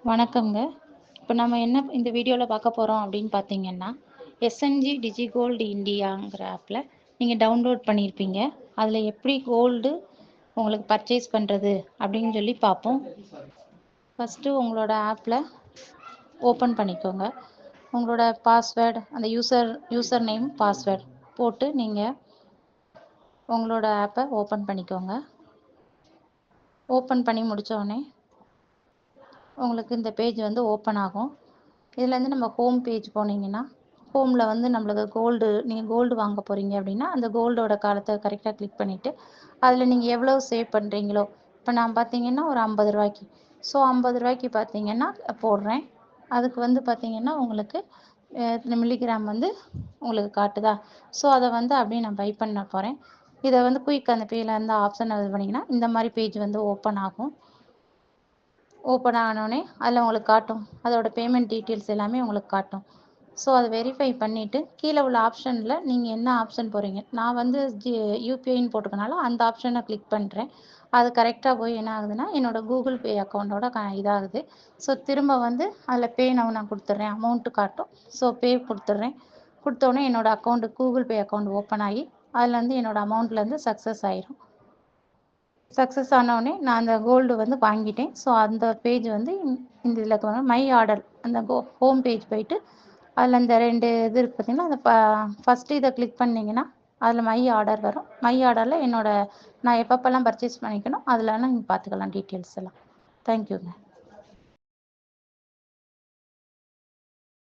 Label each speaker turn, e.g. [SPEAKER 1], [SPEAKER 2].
[SPEAKER 1] வணக்கங்க. இப்போ நம்ம என்ன இந்த வீடியோவில் பார்க்க போகிறோம் அப்படின்னு பார்த்தீங்கன்னா, எஸ்என்ஜி டிஜிகோல்டு இந்தியாங்கிற ஆப்பில் நீங்கள் டவுன்லோட் பண்ணியிருப்பீங்க. அதில் எப்படி கோல்டு உங்களுக்கு பர்ச்சேஸ் பண்ணுறது அப்படின்னு சொல்லி பார்ப்போம். ஃபஸ்ட்டு உங்களோட ஆப்பில் ஓப்பன் பண்ணிக்கோங்க. உங்களோட பாஸ்வேர்டு, அந்த யூசர் நேம் பாஸ்வேர்டு போட்டு நீங்கள் உங்களோட ஆப்பை ஓப்பன் பண்ணிக்கோங்க. ஓப்பன் பண்ணி முடித்தோடனே உங்களுக்கு இந்த பேஜ் வந்து ஓப்பன் ஆகும். இதுலேருந்து நம்ம ஹோம் பேஜ் போனீங்கன்னா, ஹோமில் வந்து நம்மளுக்கு நீங்கள் கோல்டு வாங்க போகிறீங்க அப்படின்னா, அந்த கோல்டோட காலத்தை கரெக்டாக கிளிக் பண்ணிவிட்டு, அதில் நீங்கள் எவ்வளோ சேவ் பண்ணுறீங்களோ, இப்போ நான் பார்த்தீங்கன்னா ஒரு 50 ரூபாய்க்கு, ஸோ 50 ரூபாய்க்கு பார்த்தீங்கன்னா போடுறேன். அதுக்கு வந்து பார்த்தீங்கன்னா உங்களுக்கு மில்லிகிராம் வந்து உங்களுக்கு காட்டுதா, ஸோ அதை வந்து அப்படியே நான் பை பண்ண போகிறேன். இதை வந்து குயிக் அந்த பேயில் இருந்து ஆப்ஷன் இது பண்ணிங்கன்னா இந்த மாதிரி பேஜ் வந்து ஓப்பன் ஆகும். ஓப்பன் ஆனோடனே அதில் உங்களுக்கு காட்டும், அதோட பேமெண்ட் டீட்டெயில்ஸ் எல்லாமே உங்களுக்கு காட்டும். ஸோ அதை வெரிஃபை பண்ணிவிட்டு கீழே உள்ள ஆப்ஷனில் நீங்கள் என்ன ஆப்ஷன் போகிறீங்க, நான் வந்து யூபிஐன்னு போட்டுக்கனால அந்த ஆப்ஷனை கிளிக் பண்ணுறேன். அது கரெக்டாக போய் என்ன ஆகுதுன்னா என்னோடய கூகுள் பே அக்கௌண்ட்டோட இதாகுது. ஸோ திரும்ப வந்து அதில் பே நவ் நான் கொடுத்துட்றேன், அமௌண்ட்டு காட்டும். ஸோ பே கொடுத்துட்றேன். கொடுத்தோடனே என்னோடய account Google Pay account open ஆகி அதில் வந்து என்னோடய அமௌண்ட்லேருந்து சக்ஸஸ் ஆயிரும். சக்ஸஸ் ஆனோடனே நான் அந்த கோல்டு வந்து வாங்கிட்டேன். ஸோ அந்த பேஜ் வந்து இந்த இதில் மை ஆர்டர், அந்த ஹோம் பேஜ் போயிட்டு அதில் இந்த 2 இது இருக்குது பார்த்தீங்களா, அந்த ஃபஸ்ட்டு இதை கிளிக் பண்ணிங்கன்னா அதில் மை ஆர்டர் வரும். மை ஆர்டரில் நான் எப்பப்பெல்லாம் பர்ச்சேஸ் பண்ணிக்கணும் அதெல்லாம் நீங்கள் பார்த்துக்கலாம் டீட்டெயில்ஸ் எல்லாம். தேங்க்யூங்க.